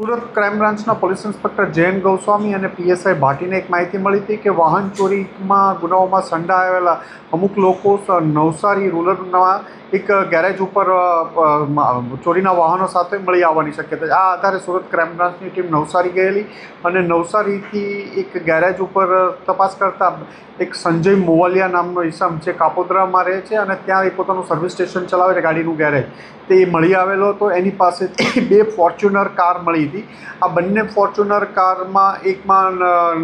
Surat crime બ્રાન્ચના police inspector Jayant Goswami અને PSI ભાટીને એક માહિતી મળી હતી કે વાહન ચોરીમાં ગુનાઓમાં સંડોવાયેલા અમુક લોકો નવસારી રૂરલના એક ગેરેજ ઉપર ચોરીના વાહનો સાથે મળી આવવાની શક્યતા છે. આ આધારે સુરત ક્રાઇમ બ્રાન્ચની ટીમ નવસારી ગયેલી અને નવસારીથી એક ગેરેજ ઉપર તપાસ કરતા એક સંજય મોવાલિયા નામનો ઈસમ જે કાપોદ્રામાં રહે છે અને ત્યાં એ પોતાનું સર્વિસ સ્ટેશન ચલાવે છે ગાડીનું ગેરેજ, તે મળી આવેલો હતો. એની પાસેથી 2 ફોર્ચ્યુનર કાર મળી હતી. આ બંને ફોર્ચ્યુનર કારમાં એકમાં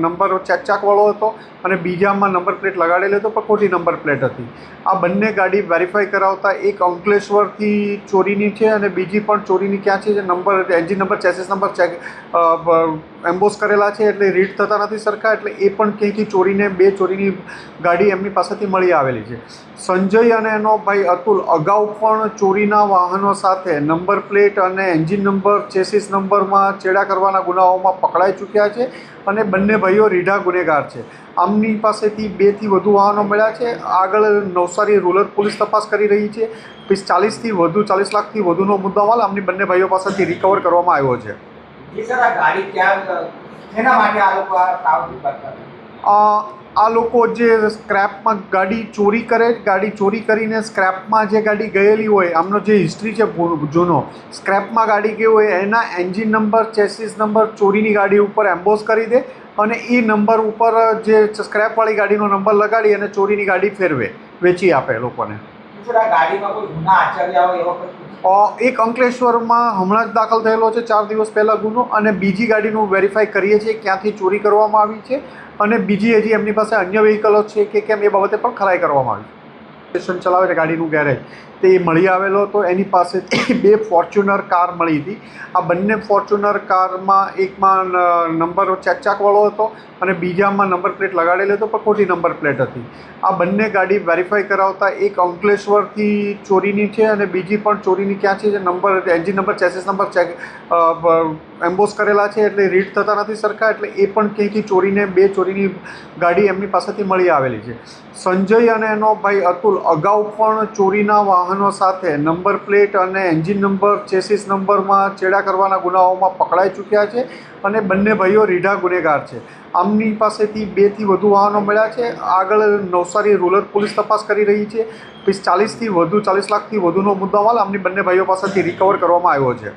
નંબર ચેકવાળો હતો અને બીજામાં નંબર પ્લેટ લગાડેલી હતો પણ ખોટી નંબર પ્લેટ હતી. આ બંને ગાડી વેરીફાઈ કરાવતા એક અંકલેશ્વરથી ચોરીની છે અને બીજી પણ ચોરીની ક્યાં છે જે number engine number chassis number check emboss કરેલા છે એટલે રીડ થતા નથી સરખા, એટલે એ પણ ક્યાંયથી ચોરીને 2 ચોરીની ગાડી એમની પાસેથી મળી આવેલી છે. સંજય અને એનો ભાઈ અતુલ અગાઉ પણ ચોરીના વાહનો સાથે નંબર પ્લેટ અને એન્જિન નંબર ચેસિસ નંબરમાં ચેડા કરવાના ગુનાઓમાં પકડાઈ ચૂક્યા છે અને બંને ભાઈઓ રીઢા ગુનેગાર છે. આમની પાસેથી 2થી વધુ વાહનો મળ્યા છે. આગળ નવસારી રૂરલ પોલીસ તપાસ કરી રહી છે. 40 લાખથી વધુનો મુદ્દામાલ આમની બંને ભાઈઓ પાસેથી રિકવર કરવામાં આવ્યો છે. આ લોકો જે સ્ક્રેપમાં ગાડી ચોરી કરે, ગાડી ચોરી કરીને સ્ક્રેપમાં જે ગાડી ગયેલી હોય, આમનો જે હિસ્ટ્રી છે જૂનો, સ્ક્રેપમાં ગાડી ગઈ હોય એના એન્જિન નંબર ચેસિસ નંબર ચોરીની ગાડી ઉપર એમ્બોસ કરી દે અને એ નંબર ઉપર જે સ્ક્રેપવાળી ગાડીનો નંબર લગાડી અને ચોરીની ગાડી ફેરવે, વેચી આપે લોકોને. એક અંકલેશ્વરમાં હમણાં જ દાખલ થયેલો છે 4 દિવસ પહેલાં ગુનો, અને બીજી ગાડીનું વેરીફાઈ કરીએ છીએ ક્યાંથી ચોરી કરવામાં આવી છે અને બીજી હજી એમની પાસે અન્ય વ્હીકલો છે કે કેમ એ બાબતે પણ ખરાઈ કરવામાં આવી. સ્ટેશન ચલાવે છે ગાડીનું ગેરેજ, તે મળી આવેલો હતો. એની પાસેથી 2 ફોર્ચ્યુનર કાર મળી હતી. આ બંને ફોર્ચ્યુનર કારમાં એકમાં નંબર ચેકવાળો હતો અને બીજામાં નંબર પ્લેટ લગાડેલી હતો પણ ખોટી નંબર પ્લેટ હતી. આ બંને ગાડી વેરીફાઈ કરાવતા એક અંકલેશ્વરથી ચોરીની છે અને બીજી પણ ચોરીની ક્યાં છે જે number engine number chassis number check emboss કરેલા છે એટલે રીડ થતા નથી સરખા, એટલે એ પણ ક્યાંયથી ચોરીને 2 ચોરીની ગાડી એમની પાસેથી મળી આવેલી છે. સંજય અને એનો ભાઈ અતુલ અગાઉ પણ ચોરીના વાહનો સાથે નંબર પ્લેટ અને એન્જિન નંબર ચેસિસ નંબરમાં ચેડા કરવાના ગુનાઓમાં પકડાઈ ચૂક્યા છે અને બંને ભાઈઓ રીઢા ગુનેગાર છે. આમની પાસેથી 2થી વધુ વાહનો મળ્યા છે. આગળ નવસારી રૂરલ પોલીસ તપાસ કરી રહી છે. 40 લાખથી વધુનો મુદ્દામાલ આમની બંને ભાઈઓ પાસેથી રિકવર કરવામાં આવ્યો છે.